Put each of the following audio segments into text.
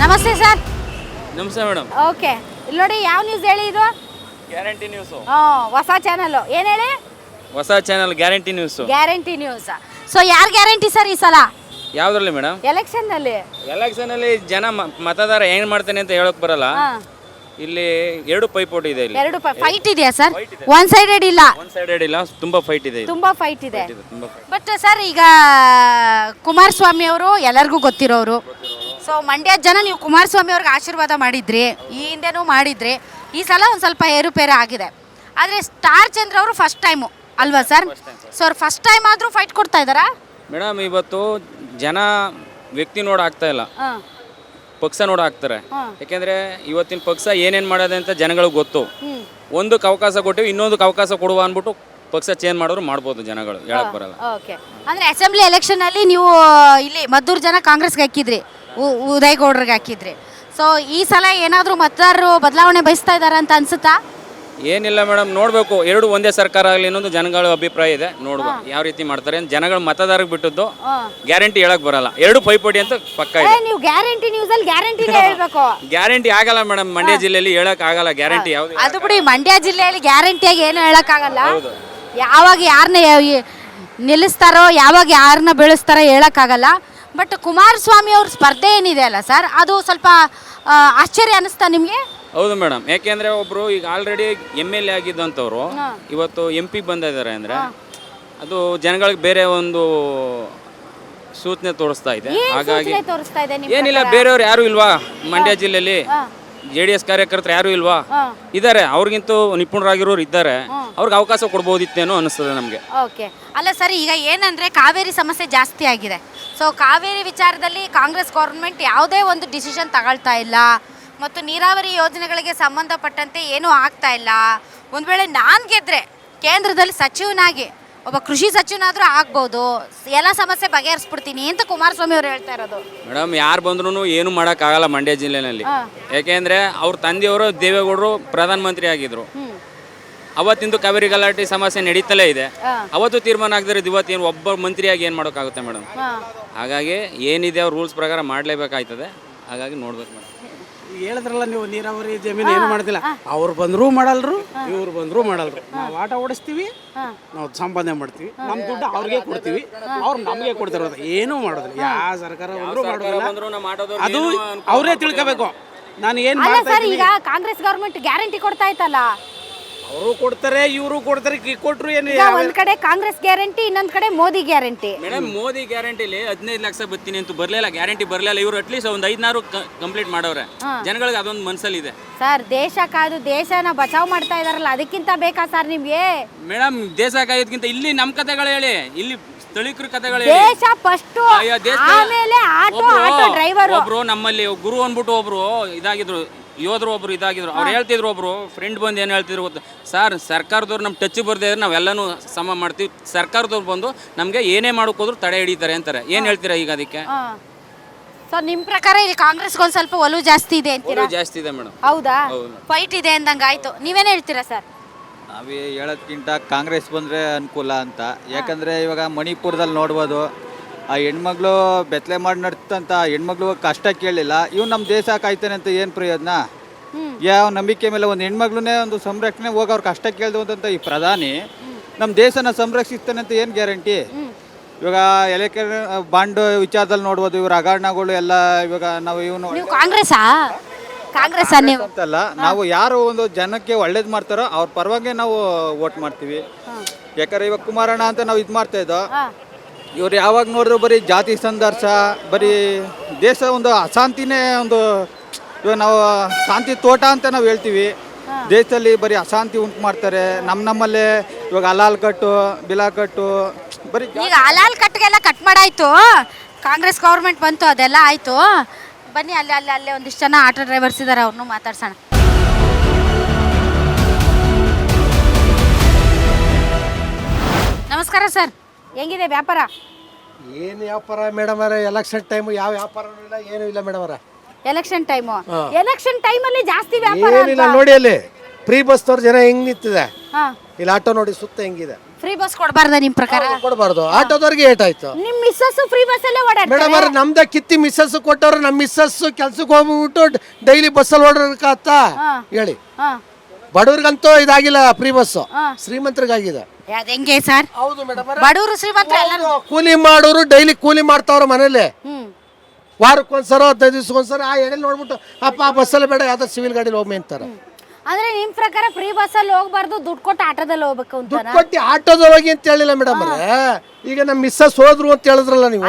ನಮಸ್ತೆ ಸರ್. ನಮಸ್ತೆ madam. Okay, ಇಲ್ಲಿ ನೋಡಿ ಯಾವ ನ್ಯೂಸ್ ಹೇಳಿ ಇದು? Guarantee news. ಹೊಸ ಚಾನಲ್. ಏನು ಹೇಳಿ? ಹೊಸ channel guarantee news. Guarantee news. So ಯಾರು ಗ್ಯಾರಂಟಿ ಸರ್ ಈ ಸಲ ಯಾವ್ದ್ರಲ್ಲಿ ಮೇಡಮ್? ಎಲೆಕ್ಷನ್ ಅಲ್ಲಿ ಜನ ಮತದಾರ ಏನ್ ಮಾಡ್ತಾನೆ ಅಂತ ಹೇಳಕ್ ಬರಲ್ಲ. ಇಲ್ಲಿ ಎರಡು ಪೈಪೋಟಿ ಇದೆ. ಇಲ್ಲಿ ಎರಡು ಫೈಟ್ ಇದೆಯಾ ಸರ್? ಒನ್ ಸೈಡೆಡ್ ಇಲ್ಲ, ತುಂಬಾ ಫೈಟ್ ಇದೆ. ತುಂಬಾ ಫೈಟ್ ಇದೆ. ಬಟ್ ಸರ್ ಈಗ ಕುಮಾರಸ್ವಾಮಿ ಅವರು ಎಲ್ಲರಿಗೂ ಗೊತ್ತಿರೋರು. ಸೊ ಮಂಡ್ಯ ಜನ ನೀವು ಕುಮಾರಸ್ವಾಮಿ ಅವ್ರಿಗೆ ಆಶೀರ್ವಾದ ಮಾಡಿದ್ರಿ, ಈ ಹಿಂದೆನೂ ಮಾಡಿದ್ರಿ. ಈ ಸಲ ಒಂದು ಸ್ವಲ್ಪ ಏರುಪೇರು ಆಗಿದೆ. ಆದರೆ ಸ್ಟಾರ್ ಚಂದ್ರ ಅವರು ಫಸ್ಟ್ ಟೈಮು ಅಲ್ವಾ ಸರ್? ಸೊ ಅವ್ರು ಫಸ್ಟ್ ಟೈಮ್ ಆದರೂ ಫೈಟ್ ಕೊಡ್ತಾ ಇದ್ದಾರಾ ಮೇಡಮ್? ಇವತ್ತು ಜನ ವ್ಯಕ್ತಿ ನೋಡ ಆಗ್ತಾ ಇಲ್ಲ, ಪಕ್ಷ ನೋಡ ಆಗ್ತಾರೆ. ಯಾಕೆಂದ್ರೆ ಇವತ್ತಿನ ಪಕ್ಷ ಏನೇನ್ ಮಾಡೋದೆ ಅಂತ ಜನಗಳಿಗೆ ಗೊತ್ತು. ಒಂದಕ್ಕೆ ಅವಕಾಶ ಕೊಟ್ಟಿವಿ, ಇನ್ನೊಂದಕ್ಕೆ ಅವಕಾಶ ಕೊಡುವ ಅಂದ್ಬಿಟ್ಟು ಪಕ್ಷ ಚೇಂಜ್ ಮಾಡೋರು ಮಾಡ್ಬೋದು, ಜನಗಳು ಹೇಳಕ್ ಬರಲ್ಲ. ಓಕೆ, ಅಂದ್ರೆ ಅಸೆಂಬ್ಲಿ ಎಲೆಕ್ಷನ್ ಅಲ್ಲಿ ನೀವು ಇಲ್ಲಿ ಮದ್ದೂರು ಜನ ಕಾಂಗ್ರೆಸ್ಗೆ ಹಾಕಿದ್ರಿ, ಉದಯಗೌಡ್ರಿಗೆ ಹಾಕಿದ್ರಿ. ಸೊ ಈ ಸಲ ಏನಾದರೂ ಮತದಾರರು ಬದಲಾವಣೆ ಬಯಸ್ತಾ ಇದಾರ ಅಂತ ಅನ್ಸುತ್ತಾ? ಏನಿಲ್ಲ ಮೇಡಮ್, ನೋಡ್ಬೇಕು. ಎರಡು ಒಂದೇ ಸರ್ಕಾರ ಆಗಲಿ ಅನ್ನೋದು ಜನಗಳ ಅಭಿಪ್ರಾಯ ಇದೆ. ನೋಡ್ಬೇಕು ಯಾವ ರೀತಿ ಮಾಡ್ತಾರೆ. ಜನಗಳ ಮತದಾರರಿಗೆ ಬಿಟ್ಟದ್ದು ಗ್ಯಾರಂಟಿ ಹೇಳಕ್ ಬರಲ್ಲ. ಎರಡು ಪೈಪೋಟಿ ಅಂತ ಪಕ್ಕ ಇದೆ. ನೀವು ಗ್ಯಾರಂಟಿ ನ್ಯೂಸ್ ಅಲ್ಲಿ ಗ್ಯಾರಂಟಿ ಹೇಳ್ಬೇಕು. ಗ್ಯಾರಂಟಿ ಆಗಲ್ಲ ಮೇಡಮ್, ಮಂಡ್ಯ ಜಿಲ್ಲೆಯಲ್ಲಿ ಹೇಳಕ್ ಆಗಲ್ಲ ಗ್ಯಾರಂಟಿ ಯಾವ್ದು. ಅದು ಬಿಡಿ, ಮಂಡ್ಯ ಜಿಲ್ಲೆಯಲ್ಲಿ ಗ್ಯಾರಂಟಿಯಾಗಿ ಏನು ಹೇಳಕ್ ಆಗಲ್ಲ. ಯಾವಾಗ ಯಾರನ್ನ ನಿಲ್ಲಿಸ್ತಾರೋ, ಯಾವಾಗ ಯಾರನ್ನ ಬೆಳೆಸ್ತಾರೋ ಹೇಳಕ್ಕಾಗಲ್ಲ. ಬಟ್ ಕುಮಾರಸ್ವಾಮಿ ಅವ್ರ ಸ್ಪರ್ಧೆ ಏನಿದೆ ಅಲ್ಲ ಸರ್, ಅದು ಸ್ವಲ್ಪ ಆಶ್ಚರ್ಯ ಅನಿಸ್ತಾ ನಿಮಗೆ? ಹೌದು ಮೇಡಮ್, ಯಾಕೆಂದ್ರೆ ಒಬ್ರು ಈಗ ಆಲ್ರೆಡಿ MLA ಆಗಿದ್ದಂಥವ್ರು ಇವತ್ತು MP ಬಂದಿದ್ದಾರೆ ಅಂದ್ರೆ ಅದು ಜನಗಳಿಗೆ ಬೇರೆ ಒಂದು ಸೂಚನೆ ತೋರಿಸ್ತಾ ಇದೆ. ಹಾಗಾಗಿ ಏನಿಲ್ಲ, ಬೇರೆಯವ್ರು ಯಾರು ಇಲ್ವಾ ಮಂಡ್ಯ ಜಿಲ್ಲೆಯಲ್ಲಿ? JDS ಕಾರ್ಯಕರ್ತರು ಯಾರು ಇಲ್ವಾ? ಇದ್ದಾರೆ, ಅವ್ರಿಗಿಂತೂ ನಿಪುಣರಾಗಿರೋರು ಇದ್ದಾರೆ. ಅವ್ರಿಗೆ ಅವಕಾಶ ಕೊಡ್ಬೋದಿತ್ತೇನೋ ಅನಿಸ್ತದೆ ನಮಗೆ. ಓಕೆ, ಅಲ್ಲ ಸರ್, ಈಗ ಏನಂದ್ರೆ ಕಾವೇರಿ ಸಮಸ್ಯೆ ಜಾಸ್ತಿ ಆಗಿದೆ. ಸೊ ಕಾವೇರಿ ವಿಚಾರದಲ್ಲಿ ಕಾಂಗ್ರೆಸ್ ಗೌರ್ಮೆಂಟ್ ಯಾವುದೇ ಒಂದು ಡಿಸಿಷನ್ ತಗೊಳ್ತಾ ಇಲ್ಲ, ಮತ್ತು ನೀರಾವರಿ ಯೋಜನೆಗಳಿಗೆ ಸಂಬಂಧಪಟ್ಟಂತೆ ಏನೂ ಆಗ್ತಾ ಇಲ್ಲ. ಒಂದು ವೇಳೆ ನಾನು ಗೆದ್ರೆ ಕೇಂದ್ರದಲ್ಲಿ ಸಚಿವನಾಗಿ ಒಬ್ಬ ಕೃಷಿ ಸಚಿವನಾದರೂ ಆಗ್ಬೋದು, ಎಲ್ಲ ಸಮಸ್ಯೆ ಬಗೆಹರಿಸ್ಬಿಡ್ತೀನಿ ಅಂತ ಕುಮಾರಸ್ವಾಮಿ ಅವರು ಹೇಳ್ತಾ ಇರೋದು. ಮೇಡಮ್, ಯಾರು ಬಂದ್ರೂ ಏನು ಮಾಡೋಕ್ಕಾಗಲ್ಲ ಮಂಡ್ಯ ಜಿಲ್ಲೆನಲ್ಲಿ. ಯಾಕೆಂದರೆ ಅವ್ರ ತಂದೆಯವರು ದೇವೇಗೌಡರು ಪ್ರಧಾನಮಂತ್ರಿ ಆಗಿದ್ರು. ಅವತ್ತಿಂದು ಕಾವೇರಿ ಗಲಾಟೆ ಸಮಸ್ಯೆ ನಡೀತಲೇ ಇದೆ. ಅವತ್ತು ತೀರ್ಮಾನ ಆಗದಿರೋ ಇವತ್ತೇನು ಒಬ್ಬ ಮಂತ್ರಿಯಾಗಿ ಏನು ಮಾಡೋಕ್ಕಾಗುತ್ತೆ ಮೇಡಮ್? ಹಾಗಾಗಿ ಏನಿದೆ ಅವ್ರ ರೂಲ್ಸ್ ಪ್ರಕಾರ ಮಾಡಲೇಬೇಕಾಯ್ತದೆ. ಹಾಗಾಗಿ ನೋಡ್ಬೇಕು ಮೇಡಮ್. ಹೇಳಿದ್ರಲ್ಲ ನೀವು, ನೀರಾವರಿ ಜಮೀನು ಏನು ಮಾಡ್ತಿಲ್ಲ. ಅವ್ರು ಬಂದರೂ ಮಾಡಲ್ರು, ಇವ್ರು ಬಂದರೂ ಮಾಡಲ್ರು. ನಾವು ಆಟ ಓಡಿಸ್ತೀವಿ, ನಾವು ಸಂಪಾದನೆ ಮಾಡ್ತೀವಿ, ನಮ್ಮ ದುಡ್ಡು ಅವ್ರಿಗೆ ಕೊಡ್ತೀವಿ, ಅವ್ರು ನಮಗೆ ಕೊಡ್ತಿರೋದು. ಏನೂ ಮಾಡೋದಿಲ್ಲ, ಯಾವ ಸರ್ಕಾರ ಬಂದರೂ ಮಾಡೋದಿಲ್ಲ. ಅದು ಅವರೇ ತಿಳ್ಕೋಬೇಕು. ನಾನು ಏನು ಮಾಡ್ತಾ ಇದ್ದೀನಿ. ಈಗ ಕಾಂಗ್ರೆಸ್ ಗೌರ್ಮೆಂಟ್ ಗ್ಯಾರಂಟಿ ಕೊಡ್ತಾ ಇತ್ತಲ್ಲ, ಅವರು ಕೊಡ್ತಾರೆ, ಇವರು ಕೊಡ್ತಾರೆ. ಕೊಟ್ಟರು ಏನು? ಒಂದ್ ಕಡೆ ಕಾಂಗ್ರೆಸ್ ಗ್ಯಾರಂಟಿ, ಇನ್ನೊಂದ್ ಕಡೆ ಮೋದಿ ಗ್ಯಾರಂಟಿ. ಮೇಡಮ್, ಮೋದಿ ಗ್ಯಾರಂಟಿಲಿ 15 ಲಕ್ಷ ಬರ್ತೀನಿ ಅಂತ ಬರಲಿಲ್ಲ, ಗ್ಯಾರಂಟಿ ಬರಲಿಲ್ಲ. ಇವರು ಅಟ್ಲೀಸ್ಟ್ ಒಂದು 5-6 ಕಂಪ್ಲೀಟ್ ಮಾಡವ್ರೆ. ಜನಗಳಿಗೆ ಅದೊಂದು ಮನಸ್ಸಲ್ಲಿ ಸರ್, ದೇಶ ಕಾದು ದೇಶನ ಬಚಾವ್ ಮಾಡ್ತಾ ಇದಾರಲ್ಲ, ಅದಕ್ಕಿಂತ ಬೇಕಾ ಸರ್ ನಿಮ್ಗೆ? ಮೇಡಮ್, ದೇಶ ಕಾಯೋದಕ್ಕಿಂತ ಇಲ್ಲಿ ನಮ್ಮ ಕತೆಗಳು ಹೇಳಿ, ಇಲ್ಲಿ ಸ್ಥಳೀಕರ ಕತೆಗಳು ದೇಶ ಫಸ್ಟ್, ಆಮೇಲೆ ಆಟೋ ಡ್ರೈವರ್. ಒಬ್ರು ನಮ್ಮಲ್ಲಿ ಗುರು ಅಂದ್ಬಿಟ್ಟು ಒಬ್ರು ಇದಾಗಿದ್ರು, ಯೋಧರು ಒಬ್ರು ಇದಾಗಿದ್ರು. ಅವ್ರು ಹೇಳ್ತಿದ್ರು, ಒಬ್ರು ಫ್ರೆಂಡ್ ಬಂದು ಏನು ಹೇಳ್ತಿದ್ರು ಗೊತ್ತು ಸರ್, ಸರ್ಕಾರದವ್ರು ನಮ್ಮ ಟಚ್ ಬರ್ದೇ ಇದ್ರೆ ನಾವೆಲ್ಲನೂ ಸಮ ಮಾಡ್ತೀವಿ, ಸರ್ಕಾರದವ್ರು ಬಂದು ನಮಗೆ ಏನೇ ಮಾಡೋಕೋದ್ರು ತಡೆ ಹಿಡಿತಾರೆ ಅಂತಾರೆ. ಏನು ಹೇಳ್ತೀರಾ ಈಗ ಅದಕ್ಕೆ? ಸೊ ನಿಮ್ಮ ಪ್ರಕಾರ ಇಲ್ಲಿ ಕಾಂಗ್ರೆಸ್ಗೆ ಒಂದು ಸ್ವಲ್ಪ ಒಲವು ಜಾಸ್ತಿ ಇದೆ ಅಂತೀರಾ? ಜಾಸ್ತಿ ಇದೆ ಮೇಡಮ್. ಹೌದಾ? ಫೈಟ್ ಇದೆ ಅಂದಂಗೆ ಆಯ್ತು. ನೀವೇನು ಹೇಳ್ತೀರಾ ಸರ್? ನಾವೇ ಹೇಳೋದ್ಕಿಂತ ಕಾಂಗ್ರೆಸ್ ಬಂದರೆ ಅನುಕೂಲ ಅಂತ. ಯಾಕಂದರೆ ಇವಾಗ ಮಣಿಪುರದಲ್ಲಿ ನೋಡ್ಬೋದು, ಆ ಹೆಣ್ಮಗಳು ಬೆತ್ತಲೆ ಮಾಡಿ ನಡ್ತಂತ ಹೆಣ್ಮಗಳು ಕಷ್ಟ ಕೇಳಲಿಲ್ಲ. ಇವ್ ನಮ್ಮ ದೇಶ ಕಾಯ್ತಾನೆ ಅಂತ ಏನು ಪ್ರಯೋಜನ? ಯಾವ ನಂಬಿಕೆ ಮೇಲೆ ಒಂದು ಹೆಣ್ಮಗ್ಳನ್ನೇ ಒಂದು ಸಂರಕ್ಷಣೆ ಹೋಗಿ ಅವ್ರು ಕಷ್ಟ ಕೇಳ್ದಂತ ಈ ಪ್ರಧಾನಿ ನಮ್ಮ ದೇಶನ ಸಂರಕ್ಷಿಸ್ತಾನೆ ಅಂತ ಏನು ಗ್ಯಾರಂಟಿ? ಇವಾಗ ಎಲೆಕ್ಷನ್ ಬಾಂಡ್ ವಿಚಾರದಲ್ಲಿ ನೋಡ್ಬೋದು, ಇವ್ರ ಹಗರಣಗಳು ಎಲ್ಲ. ಇವಾಗ ನಾವು ನೀವು ಕಾಂಗ್ರೆಸ್ ಅಂತಲ್ಲ, ನಾವು ಯಾರು ಒಂದು ಜನಕ್ಕೆ ಒಳ್ಳೇದು ಮಾಡ್ತಾರೋ ಅವ್ರ ಪರವಾಗಿ ನಾವು ವೋಟ್ ಮಾಡ್ತೀವಿ. ಯಾಕಂದ್ರೆ ಇವಾಗ ಕುಮಾರಣ್ಣ ಅಂತ ನಾವು ಇದು ಮಾಡ್ತಾ ಇದ್ದೋ, ಇವ್ರು ಯಾವಾಗ ನೋಡಿದ್ರು ಬರೀ ಜಾತಿ ಸಂಘರ್ಷ, ಬರೀ ದೇಶ ಒಂದು ಅಶಾಂತಿನೇ ಒಂದು. ಇವಾಗ ನಾವು ಶಾಂತಿ ತೋಟ ಅಂತ ನಾವು ಹೇಳ್ತೀವಿ, ದೇಶದಲ್ಲಿ ಬರೀ ಅಶಾಂತಿ ಉಂಟು ಮಾಡ್ತಾರೆ. ನಮ್ಮಲ್ಲೇ ಇವಾಗ ಹಲಾಲ್ ಕಟ್ಟು, ಬಿಲಾ ಕಟ್ಟು, ಬರೀ ಈಗ ಹಲಾಲ್ ಕಟ್ಟಿಗೆಲ್ಲ ಕಟ್ ಮಾಡಾಯ್ತು, ಕಾಂಗ್ರೆಸ್ ಗೌರ್ಮೆಂಟ್ ಬಂತು, ಅದೆಲ್ಲ ಆಯ್ತು. ಬನ್ನಿ, ಅಲ್ಲೇ ಒಂದಿಷ್ಟು ಜನ ಆಟೋ ಡ್ರೈವರ್ಸ್ ಇದ್ದಾರೆ, ಅವ್ರನ್ನೂ ಮಾತಾಡ್ಸೋಣ. ನಮಸ್ಕಾರ ಸರ್, ಹೆಂಗಿದೆ ವ್ಯಾಪಾರ? ಏನು ವ್ಯಾಪಾರ ಮೇಡಮ್ ಅವರೇ? ಎಲೆಕ್ಷನ್ ಟೈಮ್ ಯಾವ ವ್ಯಾಪಾರನೂ ಇಲ್ಲ, ಏನೂ ಇಲ್ಲ ಮೇಡಮ್ ಅವರೇ. ಎಲೆಕ್ಷನ್ ಟೈಮಲ್ಲಿ ಜಾಸ್ತಿ ವ್ಯಾಪಾರ ಏನಿಲ್ಲ. ನೋಡಿ ಅಲ್ಲಿ ಫ್ರೀ ಬಸ್ ತೋರ್ ಜನ ಹೆಂಗ್ ನಿಂತಿದೆ, ಇಲ್ಲಿ ಆಟೋ ನೋಡಿ ಸುತ್ತ ಹೆಂಗಿದೆ. ಫ್ರೀ ಬಸ್ ಕೊಡಬಾರ್ದ ನಿಮ್ ಪ್ರಕಾರ? ಕೊಡಬಾರ್ದು. ಆಟೋದವ್ರಿಗೆ ಏಟಾಯ್ತು ನಿಮ್ ಮಿಸ್ಸಸ್ ಫ್ರೀ ಬಸ್ ಅಲ್ಲೇ ಓಡಾಡ್ತಾರೆ. ಮೇಡಮ್ ಅವ್ರೆ, ನಮ್ದ ಕಿತ್ತಿ ಮಿಸ್ಸಸ್ ಕೊಟ್ಟವ್ರು, ನಮ್ಮ ಮಿಸ್ಸಸ್ ಕೆಲ್ಸಕ್ಕೆ ಹೋಗ್ಬಿಟ್ಟು ಡೈಲಿ ಬಸ್ಸಲ್ಲಿ ಓಡಾಡಕ್ಕಾತ ಹೇಳಿ? ಬಡವ್ರಿಗಂತೂ ಇದಾಗಿಲ್ಲ ಫ್ರೀ ಬಸ್, ಶ್ರೀಮಂತರಿಗಾಗಿದೆ. ಅದ್ ಹೆಂಗೆ ಸರ್? ಹೌದು ಮೇಡಮ್, ಬಡವರು ಶ್ರೀಮಂತರು ಎಲ್ಲ. ಕೂಲಿ ಮಾಡೋರು ಡೈಲಿ ಕೂಲಿ ಮಾಡ್ತಾವ್ರ ಮನೇಲಿ, ವಾರಕ್ಕೊಂದ್ಸರ 15 ದಿವ್ಸಕ್ಕೊಂದ್ಸರ ಆ ಎಡೆ ನೋಡ್ಬಿಟ್ಟು ಅಪ್ಪ ಆ ಬಸ್ಸಲ್ಲಿ ಬೇಡ ಯಾವ್ದೋ ಸಿವಿಲ್ ಗಾಡಿಲಿ ಹೋಗಿ ಅಂತಾರೆ. ಅಂದ್ರೆ ನಿಮ್ ಪ್ರಕಾರ ಫ್ರೀ ಬಸ್ ಅಲ್ಲಿ ಹೋಗ್ಬಾರ್ದು, ದುಡ್ಡು ಕೊಟ್ಟು ಆಟೋದಲ್ಲಿ ಹೋಗ್ಬೇಕು ಅಂತ? ದುಡ್ಡು ಕೊಟ್ಟು ಆಟೋದ ಹೋಗಿ ಅಂತ ಹೇಳಿಲ್ಲ ಮೇಡಮ್ ಅವ್ರೆ. ಈಗ ನಮ್ಮ ಮಿಸ್ಸಸ್ ಹೋದ್ರು ಅಂತ ಹೇಳಿದ್ರಲ್ಲ ನೀವು.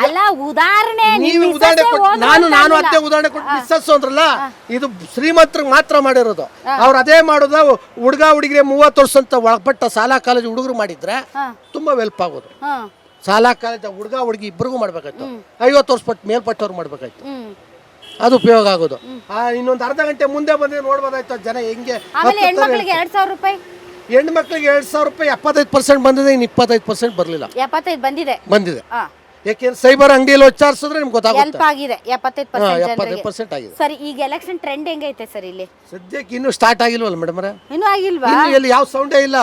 ಅಲ್ಲ, ಉದಾಹರಣೆ ನೀವು ಉದಾಹರಣೆ ಕೊಟ್ಟು ನಾನು ಅತ್ತೆ ಉದಾಹರಣೆ ಕೊಟ್ಟು ಮಿಸ್ಸಸ್ ಅಂದ್ರಲ್ಲ, ಇದು ಶ್ರೀಮಂತರಿಗೆ ಮಾತ್ರ ಮಾಡಿರೋದು. ಅವ್ರು ಅದೇ ಮಾಡೋದು ಹುಡುಗ ಹುಡುಗಿಗೆ 30 ವರ್ಷ ಅಂತ ಒಳಪಟ್ಟ ಶಾಲಾ ಕಾಲೇಜ್ ಹುಡುಗರು ಮಾಡಿದ್ರೆ ತುಂಬಾ ವೆಲ್ಪ್ ಆಗೋದು. ಶಾಲಾ ಕಾಲೇಜ್ ಹುಡುಗ ಹುಡುಗಿ ಇಬ್ಬರಿಗೂ ಮಾಡ್ಬೇಕಾಯ್ತು, 50 ವರ್ಷ ಪಟ್ಟು ಮೇಲ್ಪಟ್ಟವ್ರು ಮಾಡ್ಬೇಕಾಯ್ತು, ಅದು ಉಪಯೋಗ ಆಗೋದು. ಇನ್ನೊಂದು ಅರ್ಧ ಗಂಟೆ ಮುಂದೆ ಬಂದ್ರೆ ನೋಡ್ಬೋದಾಯ್ತು ಜನ ಹೆಂಗೆ. ಹೆಣ್ಮಕ್ಳಿಗೆ 2000 ರೂಪಾಯಿ, ಹೆಣ್ಮಕ್ಳಿಗೆ 2000 ರೂಪಾಯಿ 75% ಬಂದಿದೆ, ಇನ್ನು 25% ಬರಲಿಲ್ಲ. 75 ಬಂದಿದೆ. ಯಾಕೆಂದ್ರೆ ಸೈಬರ್ ಅಂಗಡಿಯಲ್ಲಿ ವಿಚಾರಿಸಿದ್ರೆ ನಿಮ್ಗೆ ಗೊತ್ತಾಗುತ್ತೆ. ಹೆಲ್ಪ್ ಆಗಿದೆ 75% ಆಗಿದೆ. ಸರಿ, ಈಗ ಎಲೆಕ್ಷನ್ ಟ್ರೆಂಡ್ ಹೆಂಗೈತೆ ಸರ್ ಇಲ್ಲಿ? ಸದ್ಯಕ್ಕೆ ಇನ್ನೂ ಸ್ಟಾರ್ಟ್ ಆಗಿಲ್ವಲ್ಲ ಮೇಡಮ್ ಅವರೇ? ಇನ್ನೂ ಆಗಿಲ್ವಾ? ಇಲ್ಲಿ ಯಾವ ಸೌಂಡೇ ಇಲ್ಲ.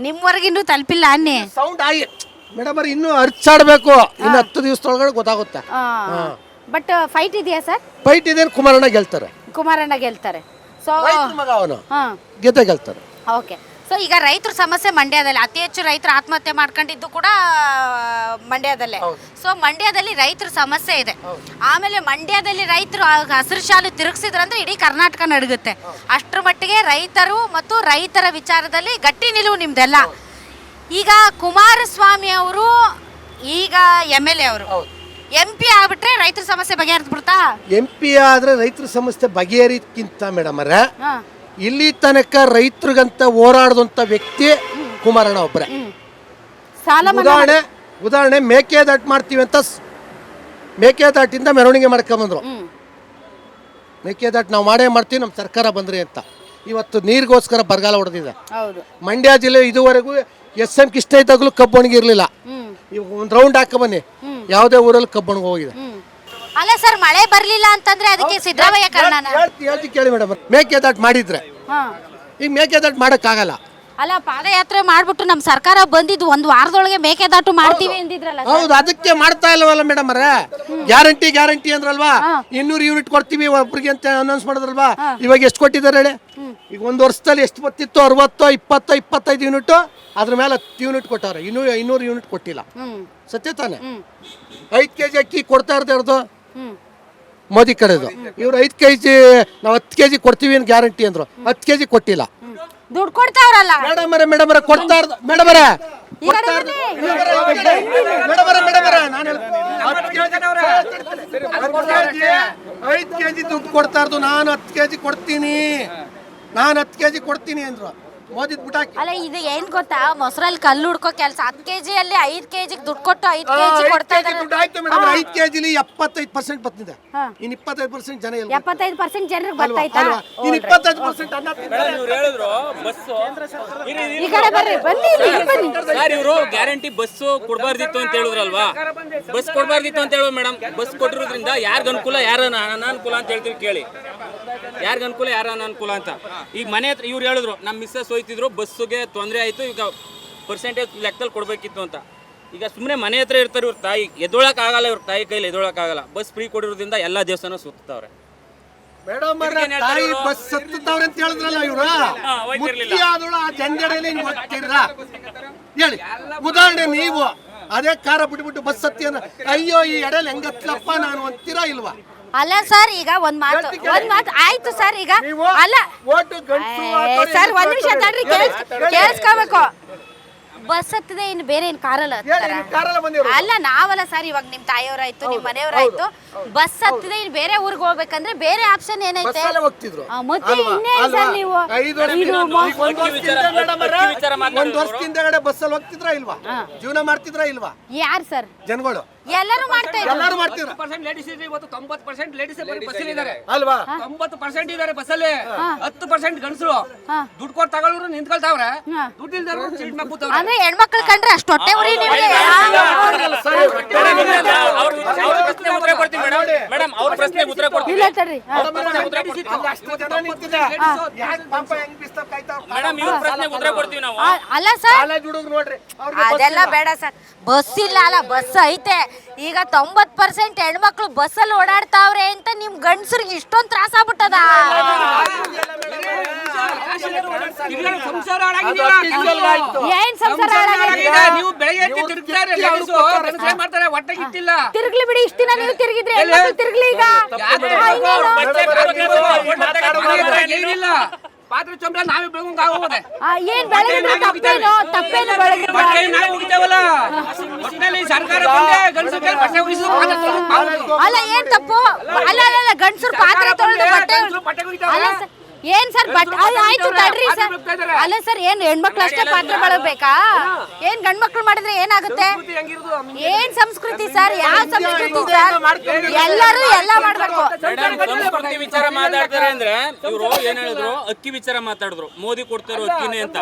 ನಿಮ್ವರೆಗೆ ಇನ್ನೂ ತಲುಪಿಲ್ಲ ಅನ್ನಿ. ಸೌಂಡ್ ಆಗಿ ಮೇಡಮ್ ಅವ್ರೆ, ಇನ್ನೂ ಅರ್ಚಾಡ್ಬೇಕು. ಇನ್ನು 10 ದಿವಸದೊಳಗಡೆ ಗೊತ್ತಾಗುತ್ತೆ. ಬಟ್ ಫೈಟ್ ಇದೆಯಾ ಸರ್? ಫೈಟ್ ಇದೆ, ಕುಮಾರಣ್ಣ ಗೆಲ್ತಾರೆ. ಕುಮಾರಣ್ಣ ಗೆಲ್ತಾರೆ. ಸೊ ಮಗ ಅವನು ಗೆಲ್ತಾರೆ. ಓಕೆ. ಸೊ ಈಗ ರೈತರ ಸಮಸ್ಯೆ ಮಂಡ್ಯದಲ್ಲಿ ಅತಿ ಹೆಚ್ಚು ರೈತರು ಆತ್ಮಹತ್ಯೆ ಮಾಡ್ಕೊಂಡಿದ್ದು ಕೂಡ ಮಂಡ್ಯದಲ್ಲೇ. ಸೊ ಮಂಡ್ಯದಲ್ಲಿ ರೈತರ ಸಮಸ್ಯೆ ಇದೆ. ಆಮೇಲೆ ಮಂಡ್ಯದಲ್ಲಿ ರೈತರು ಹಸಿರು ಶಾಲು ತಿರುಗಿಸಿದ್ರಂದ್ರೆ ಇಡೀ ಕರ್ನಾಟಕ ನಡುಗುತ್ತೆ. ಅಷ್ಟರ ಮಟ್ಟಿಗೆ ರೈತರು ಮತ್ತು ರೈತರ ವಿಚಾರದಲ್ಲಿ ಗಟ್ಟಿ ನಿಲುವು ನಿಮ್ದೆಲ್ಲ. ಈಗ ಕುಮಾರಸ್ವಾಮಿ ಅವರು ಈಗ MLA ಅವರು MP ಆಗ್ಬಿಟ್ರೆ ರೈತರ ಸಮಸ್ಯೆ ಬಗೆಹರಿದ್ಬಿಡ್ತಾ? MP ಆದ್ರೆ ರೈತರ ಸಮಸ್ಯೆ ಬಗೆಹರಿಕ್ಕಿಂತ ಮೇಡಮ್ ಅವರೇ, ಇಲ್ಲಿ ತನಕ ರೈತರಿಗಂತ ಹೋರಾಡದಂತ ವ್ಯಕ್ತಿ ಕುಮಾರಣ್ಣ ಒಬ್ಬರೇ. ಉದಾಹರಣೆ ಮೇಕೆದಾಟು ಮಾಡ್ತೀವಿ ಅಂತ ಮೇಕೆದಾಟಿಂದ ಮೆರವಣಿಗೆ ಮಾಡ್ಕೊಂಬಂದ್ರು. ಮೇಕೆದಾಟು ನಾವು ಮಾಡೇ ಮಾಡ್ತೀವಿ, ನಮ್ಮ ಸರ್ಕಾರ ಬಂದ್ರಿ ಅಂತ. ಇವತ್ತು ನೀರಿಗೋಸ್ಕರ ಬರಗಾಲ ಹೊಡೆದಿದೆ ಮಂಡ್ಯ ಜಿಲ್ಲೆ. ಇದುವರೆಗೂ SM ಕೃಷ್ಣ ಇದ್ದಾಗಲೂ ಕಬ್ಬು ಒಣಗಿರ್ಲಿಲ್ಲ. ಇವಾಗ ಒಂದು ರೌಂಡ್ ಹಾಕ ಬನ್ನಿ, ಯಾವುದೇ ಊರಲ್ಲಿ ಕಬ್ಬು ಒಣಗಿ ಹೋಗಿದೆ. ಅಲ್ಲ ಸರ್, ಮಳೆ ಬರ್ಲಿಲ್ಲ ಅಂತಂದ್ರೆ ಅದಕ್ಕೆ ಸಿದ್ದರಾಮಯ್ಯ ಕಾರಣನ? ಹೇಳ್ತಿ ಕೇಳಿ ಮೇಡಮ್, ಮೇಕೆದಾಟು ಮಾಡಿದ್ರೆ ಈಗ ಮೇಕೆದಾಟು ಮಾಡಕ್ಕಾಗಲ್ಲ. ಅಲ್ಲ, ಪಾದಯಾತ್ರೆ ಮಾಡ್ಬಿಟ್ಟು ನಮ್ಮ ಸರ್ಕಾರ ಬಂದಿದ್ದು 1 ವಾರದೊಳಗೆ ಮೇಕೆದಾಟು ಮಾಡ್ತೀವಿ ಅಂದಿದ್ರಲ್ಲ. ಹೌದು, ಅದಕ್ಕೆ ಮಾಡ್ತಾ ಇಲ್ವಲ್ಲ ಮೇಡಮ್ ಅವರೇ. ಗ್ಯಾರಂಟಿ ಅಂದ್ರಲ್ವಾ, 200 ಯೂನಿಟ್ ಕೊಡ್ತೀವಿ ಒಬ್ರಿಗೆ ಅಂತ ಅನೌನ್ಸ್ ಮಾಡಿದ್ರಲ್ವಾ. ಇವಾಗ ಎಷ್ಟು ಕೊಟ್ಟಿದ್ದಾರೆ ಹೇಳಿ? ಈಗ 1 ವರ್ಷದಲ್ಲಿ ಎಷ್ಟು ಬರ್ತಿತ್ತು? 60, 20, 25 ಯೂನಿಟ್. ಅದ್ರ ಮೇಲೆ 10 ಯೂನಿಟ್ ಕೊಟ್ಟವ್ರೆ, 200 ಯೂನಿಟ್ ಕೊಟ್ಟಿಲ್ಲ. ಸತ್ಯ ತಾನೆ? 5 kg ಅಕ್ಕಿ ಕೊಡ್ತಾ ಇರೋದು ಮೋದಿ ಕಡೆದು. ಇವ್ರು 5 kg ನಾವು 10 kg ಕೊಡ್ತೀವಿ ಅಂತ ಗ್ಯಾರಂಟಿ ಅಂದ್ರು, 10 kg ಕೊಟ್ಟಿಲ್ಲ. ದುಡ್ಡು ಕೊಡ್ತಾವ್ರಲ್ಲ ಮೇಡಮ್ ಕೊಡ್ತಾ ಇರೋದು. ಮೇಡಮ್ 5 kg ದುಡ್ಡು ಕೊಡ್ತಾ ಇರೋದು, ನಾನು 10 kg ಕೊಡ್ತೀನಿ, ನಾನು 10 kg ಕೊಡ್ತೀನಿ ಅಂದ್ರು. ಮೋದಿ ಬಿಟ್ಟಾಕಿ. ಅಲ್ಲ, ಇದು ಏನ್ ಗೊತ್ತಾ, ಮೊಸರಲ್ಲಿ ಕಲ್ಲು ಹುಡ್ಕೋ ಕೆಲಸ. 10 kg ಅಲ್ಲಿ 5 kg ದುಡ್ಡು ಕೊಟ್ಟು 5 kg ಕೊಡ್ತಾ ಇದ್ದಾರೆ. 5 kg 75% ಬರ್ತಿದೆ, ಇನ್ನು 25% ಜನ 75% ಜನರಿಗೆ ಬರ್ತಾಯ್ತಾ? ಇನ್ನು 25% ಅನ್ನ ಈ ಕಡೆ ಬರ್ರಿ, ಬನ್ನಿ. ಸರ್, ಇವರು ಗ್ಯಾರಂಟಿ ಬಸ್ ಕೊಡಬಾರ್ದಿತ್ತು ಅಂತ ಹೇಳಿದ್ರಲ್ವಾ? ಬಸ್ ಕೊಡಬಾರ್ದಿತ್ತು ಅಂತ ಹೇಳೋ ಮೇಡಮ್. ಬಸ್ ಕೊಟ್ಟಿರೋದ್ರಿಂದ ಯಾರಿಗ ಅನುಕೂಲ, ಯಾರ ಅನಾನುಕೂಲ ಅಂತ ಹೇಳ್ತೀವಿ ಕೇಳಿ. ಯಾರಿಗ ಅನುಕೂಲ, ಯಾರ ಅನಾನುಕೂಲ ಅಂತ. ಈಗ ಮನೆ ಹತ್ರ ಇವ್ರು ಹೇಳಿದ್ರು, ನಮ್ಮ ಮಿಸ್ಸಸ್ ಹೋಯ್ತಿದ್ರು, ಬಸ್ಸಿಗೆ ತೊಂದರೆ ಆಯಿತು, ಈಗ ಪರ್ಸೆಂಟೇಜ್ ಲೆಕ್ಕದಲ್ಲಿ ಕೊಡಬೇಕಿತ್ತು ಅಂತ. ಈಗ ಸುಮ್ಮನೆ ಮನೆ ಹತ್ರ ಇರ್ತಾರೆ ಇವ್ರ ತಾಯಿ, ಎದ್ದೊಳಕ್ಕಾಗಲ್ಲ, ಇವ್ರ ತಾಯಿ ಕೈಲಿ ಎದ್ದೊಳಕ್ಕಾಗಲ್ಲ. ಬಸ್ ಫ್ರೀ ಕೊಡಿರೋದ್ರಿಂದ ಎಲ್ಲ ದೇವಸ್ಥಾನ ಸುತ್ತವ್ರೆ. ಮೇಡಮ್ ತಾಯಿ ಬಸ್ ಸತ್ತವ್ರೆ ಅಂತ ಹೇಳಿದ್ರಲ್ಲ ಇವ್ರು. ಆ ಜಂಜಡಲ್ಲಿ ಹೇಳಿ. ಉದಾಹರಣೆ ನೀವು ಅದೇ ಕಾರ ಬಿಟ್ಬಿಟ್ಟು ಬಸ್ ಸತ್ಯನ ಅಯ್ಯೋ ಈ ಎಡೆಯಲ್ಲಿ ಹೆಂಗತ್ತಲಪ್ಪ ನಾನು ಅಂತೀರಾ ಇಲ್ವಾ? ಅಲ್ಲ ಸರ್, ಈಗ ಒಂದ್ ಮಾತು ಆಯ್ತು ಸರ್. ಈಗ ಅಲ್ಲ ಸರ್, 1 ನಿಮಿಷ ತಡ್ರಿ, ಕೇಳಿಸ್ಕೋಬೇಕು. ಬಸ್ ಹತ್ತಿದೆ, ಇನ್ನು ಬೇರೆ ಏನ್ ಕಾರಲ್ಲ ಅಲ್ಲ? ನಾವಲ್ಲ ಸರ್, ಇವಾಗ ನಿಮ್ ತಾಯಿಯವರಾಯ್ತು, ನಿಮ್ ಮನೆಯವರಾಯ್ತು, ಬಸ್ ಹತ್ತಿದೆ, ಇನ್ನು ಬೇರೆ ಊರಿಗೆ ಹೋಗ್ಬೇಕಂದ್ರೆ ಬೇರೆ ಆಪ್ಷನ್ ಏನೈತೆ? ಮತ್ತೆ ಇನ್ನೇನು ಸರ್ ನೀವು? 1 ವರ್ಷದಿಂದ ಬಸ್ಸಲ್ಲಿ ಹೋಗ್ತಿದ್ರ ಇಲ್ವಾ? ಜೀವನ ಮಾಡ್ತಿದ್ರ ಇಲ್ವಾ ಯಾರು ಸರ್? ಜನಗಳು ಎಲ್ಲರೂ ಮಾಡ್ತಾ ಇದ್ರು. ಎಲ್ಲರೂ ಮಾಡ್ತೀರಾ ಪರ್ಸೆಂಟ್ ಲೇಡೀಸ್ ಇದೆ ಇವತ್ತು 90% ಲೇಡೀಸ್ ಬಸ್ಸಲ್ಲಿ ಇದ್ದಾರೆ. ಅಲ್ವಾ 90% ಇದ್ದಾರೆ ಬಸ್ಸಲ್ಲಿ. 10% ಗಂಡಸರು ದುಡ್ಡು ಕೊಟ್ಟು ತಗೊಳ್ಳೋರು ನಿಂತ್ಕೊಳ್ತಾವ್ರೆ. ದುಡ್ಡು ಇಲ್ದವ್ರು ಸೀಟ್ ಮೇಲೆ ಕೂತವ್ರೆ. ಅಂದ್ರೆ ಹೆಣ್ಮಕ್ಳು ಕಂಡ್ರೆ ಅಷ್ಟು ಹೊಟ್ಟೆ ಉರಿ ನಿಮಗೆ. ಮೇಡಮ್ ಅವ್ರ ಪ್ರಶ್ನೆಗೆ ಉತ್ತರ ಕೊಡ್ತೀವಿ ಇಲ್ಲ ತಡ್ರಿ. ಅಷ್ಟು ಜನ ನಿಂತಿದೆ ಯಾಕೆ ಪಾಪ ಹೆಂಗ್ ಬಿಸ್ತಾವ್ ಕಾಯ್ತಾವ್ ಮೇಡಮ್ ಇವ್ರ ಪ್ರಶ್ನೆಗೆ ಉತ್ತರ ಕೊಡ್ತೀವಿ ನಾವು. ಅಲ್ಲ ಸರ್, ಕಾಲೇಜ್ ಹುಡುಗ್ರು ನೋಡ್ರಿ ಅದೆಲ್ಲ ಬೇಡ ಸರ್. ಬಸ್ ಇಲ್ಲ ಅಲ್ಲ, ಬಸ್ ಐತೆ. ಈಗ 90% ಹೆಣ್ಮಕ್ಳು ಬಸ್ಸಲ್ಲಿ ಓಡಾಡ್ತಾವ್ರೆ ಅಂತ ನಿಮ್ ಗಂಡಸರಿಗೆ ಇಷ್ಟೊಂದು ತ್ರಾಸ ಆಗ್ಬಿಟ್ಟದ. ಹಿರಿಯರ ಸಂಸಾರ ಹಾಳಾಗಿದೆಯಲ್ಲ, ಏನ್ ಸಂಸಾರ ಹಾಳಾಗಿದೆ? ನೀವು ಬೆಳಗ್ಗೆ ಎದ್ದು ತಿರುಗ್ತಾರೆ, ಲೇಡೀಸು ಗಂಡಸ್ರು ಮಾಡ್ತಾರೆ, ಹೊಟ್ಟೆಗೆ ಇಟ್ಟಿಲ್ಲ. ತಿರ್ಗ್ಲಿ ಬಿಡಿ, ಇಷ್ಟ ದಿನ ನೀವು ತಿರುಗಿದ್ರೆ ಹೆಣ್ಮಕ್ಳು ತಿರ್ಗ್ಲಿ ಈಗ. ಏನಿಲ್ಲ, ಪಾತ್ರೆ ಚೊಂಬಲ ನಾವೇ ಬೆಳಗ್ಗೆ ಆಗೋದೆ. ಏನ್ ಬೆಳಗ್ಗೆ ತಪ್ಪೇನು ಬೆಳಗ್ಗೆ ಬಟ್ಟೆ ನಾವು ಹೋಗಿದ್ದೇವಲ್ಲ, ಒಟ್ಟಿನಲ್ಲಿ ಸರ್ಕಾರ ಬಂದೆ ಗಂಡಸರಿಗೆ ಬಟ್ಟೆ ಒಗಿಸೋದು. ಅಲ್ಲ ಏನ್ ತಪ್ಪು? ಅಲ್ಲ ಅಲ್ಲ ಗಂಡಸರು ಪಾತ್ರೆ ತೊಳೆದು ಬಟ್ಟೆ ಅಲ್ಲ ಸರ್. ಏನ್ ಸರ್ ಬಟ್ಟೆ ಆಯ್ತು ತಡ್ರಿ ಸರ್. ಅಲ್ಲ ಸರ್, ಏನ್ ಹೆಣ್ಮಕ್ಳು ಅಷ್ಟೇ ಪಾತ್ರೆ ಬಳಬೇಕಾ? ಏನ್ ಗಂಡ್ಮಕ್ಳು ಮಾಡಿದ್ರೆ ಏನಾಗುತ್ತೆ? ಏನ್ ಸಂಸ್ಕೃತಿ ಸರ್? ಯಾವ ಸಂಸ್ಕೃತಿ ಸರ್? ಎಲ್ಲರೂ ಎಲ್ಲ ಮಾಡ್ಬೇಕು. ಸಂಸ್ಕೃತಿ ವಿಚಾರ ಮಾತಾಡ್ತಾರೆ ಅಂದ್ರೆ ಇವರು ಏನ್ ಹೇಳಿದ್ರು, ಅಕ್ಕಿ ವಿಚಾರ ಮಾತಾಡಿದ್ರು. ಮೋದಿ ಕೊಡ್ತಾರೋ ಅಕ್ಕಿನೇ ಅಂತ.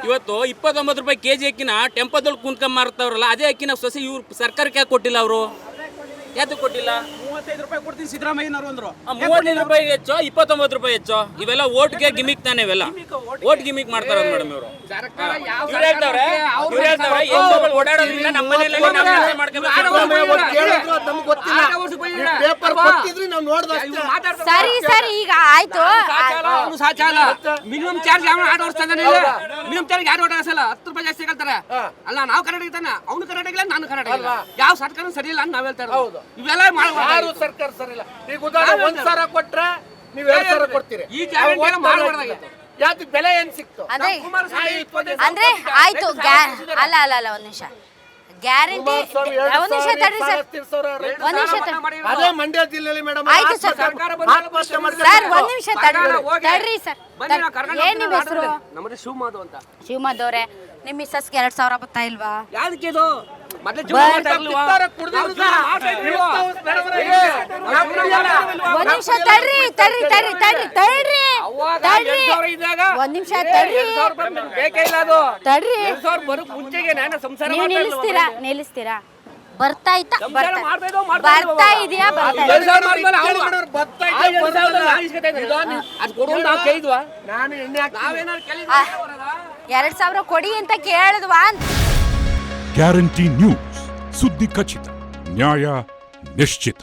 ಇವತ್ತು 29 ರೂಪಾಯಿ ಕೆಜಿ ಅಕ್ಕಿನ ಟೆಂಪೋದಲ್ಲಿ ಕುಂತ್ಕೊಂಡ್ ಮಾರ್ತಾವ್ರಲ್ಲ, ಅದೇ ಅಕ್ಕಿನ ಸೊಸೆ ಇವ್ರು ಸರ್ಕಾರಕ್ಕೆ ಯಾಕೆ ಕೊಟ್ಟಿಲ್ಲ? ಅವರು ಯಾಕೆ ಕೊಟ್ಟಿಲ್ಲ? 35 ರೂಪಾಯಿ ಕೊಡ್ತೀನಿ ಸಿದ್ದರಾಮಯ್ಯನವರು ಅಂದ್ರು. 35 ರೂಪಾಯಿ ಹೆಚ್ಚು, 29 ರೂಪಾಯಿ ಹೆಚ್ಚು. ಇವೆಲ್ಲ ಓಟ್ಗೆ ಗಿಮಿಕ್ ತಾನೆ, ಇವೆಲ್ಲ ಓಟ್ ಗಿಮಿಕ್ ಮಾಡ್ತಾರ ಮೇಡಮ್ ಇವರು. ಇವ್ರು ಹೇಳ್ತಾವ್ರೆ ಓಡಾಡೋದ್ರಿಂದ ನಮ್ಮ ಮನೆಯಲ್ಲಿ ನಾವು ಕೆಲಸ ಮಾಡ್ಕೋಬೇಕು. ನಮ್ಗೆ ಗೊತ್ತಿಲ್ಲ, ಪೇಪರ್ ಕೊಟ್ಟಿದ್ರಿ ನಾವು ನೋಡ್ದಷ್ಟೇ. ಸರಿ ಸರಿ, ಈಗ ಆಯ್ತು. ಮಿನಿಮಮ್ ಚಾರ್ಜ್ ಯಾವ ಆಟೋ ಓಡಿಸ್ತಾನೆ? ಮಿನಿಮಮ್ ಚಾರ್ಜ್ ಯಾರು ಓಡಿಸಲ್ಲ, 10 ರೂಪಾಯಿ ಜಾಸ್ತಿ ಹೇಳ್ತಾರೆ. ಅಲ್ಲ ನಾವು ಕರ್ನಾಟಕ ತಾನೆ, ಅವ್ನು ಕರ್ನಾಟಕ ಇಲ್ಲ, ನಾನು ಕರ್ನಾಟಕ ಇಲ್ಲ. ಯಾವ ಸರ್ಕಾರ ಸರಿ ಇಲ್ಲ ಅಂತ ನಾವ್ ಹೇಳ್ತಾ ಇರೋದು. ಇವೆಲ್ಲ ಯಾರು ಸರ್ಕಾರ ಸರಿ ಇಲ್ಲ. ಈಗ ಉದಾಹರಣೆ 1,000 ಕೊಟ್ರೆ ನೀವು 2,000 ಕೊಡ್ತೀರಿ. ಈ ಗ್ಯಾರಂಟಿ ಮಾಡಬಾರ್ದಾಗಿತ್ತು. ಯಾವ್ದು ಬೆಲೆ ಏನ್ ಸಿಕ್ತು? ಅಂದ್ರೆ ಅಂದ್ರೆ ಆಯ್ತು. ಅಲ್ಲ ಅಲ್ಲ ಅಲ್ಲ, ಒಂದ್ ನಿಮಿಷ. ಗ್ಯಾರಂಟಿ ಒಂದ್ ನಿಮಿಷ ತಡ್ರಿ ಸರ್, ಒಂದ್ ನಿಮಿಷ ತಡ್ರಿ. ಅದೇ ಮಂಡ್ಯ ಜಿಲ್ಲೆಯಲ್ಲಿ ಮೇಡಮ್ ಆಯ್ತು ಸರ್. ಸರ್ ಒಂದ್ ನಿಮಿಷ ತಡ್ರಿ ಸರ್. ಏನ್ ನಿಮ್ ಹೆಸರು? ನಮ್ಮದು ಶಿವಮಾಧವ್ ಅಂತ. ಶಿವಮೊಗ್ಗದವ್ರೆ, ನಿಮ್ ಮಿಸ್ಸಸ್ಗೆ 2,000 ಬರ್ತಾ ಇಲ್ವಾ? ಯಾವ್ದಕ್ಕೆ ಇದು? ಮೊದಲೇ ಒಂದ್ ನಿಮಿಷ ತಡ್ರಿ ತಡ್ರಿ ತಡ್ರಿ ತಡ್ರಿ ತಡ್ರಿ ತಡ್ರಿ ಒಂದ್ ನಿಮಿಷ ತಡ್ರಿ ಬೇಕೇ ಇಲ್ಲ ಅದು. ತಡ್ರಿ. 2000 ಬರೋಕ್ ಮುಂಚೆಗೆ ನಾನು ಸಂಸಾರ ನೀವು ನಿಲ್ಲಿಸ್ತೀರಾ ನಿಲ್ಲಿಸ್ತೀರಾ? ಬರ್ತಾ ಇತ್ತಾ? ಮಾಡ್ತಾ ಬರ್ತಾ ಇದೆಯಾ? ಬರ್ತಾ ಇದೆ. 2000 ಮಾಡ್ಮೇಲೆ ಅದು ಕೊಡು ನಾವು ಕೇಳಿದ್ವಾ? ನಾನು ಎಣ್ಣೆ ನಾವೇನಾದ್ರು ಕೇಳಿದ್ವಾ? 2,000 ಕೊಡಿ ಅಂತ ಕೇಳಿದ್ವಾ? ಗ್ಯಾರಂಟಿ ನ್ಯೂಸ್, ಸುದ್ದಿ ಖಚಿತ, ನ್ಯಾಯ ನಿಶ್ಚಿತ.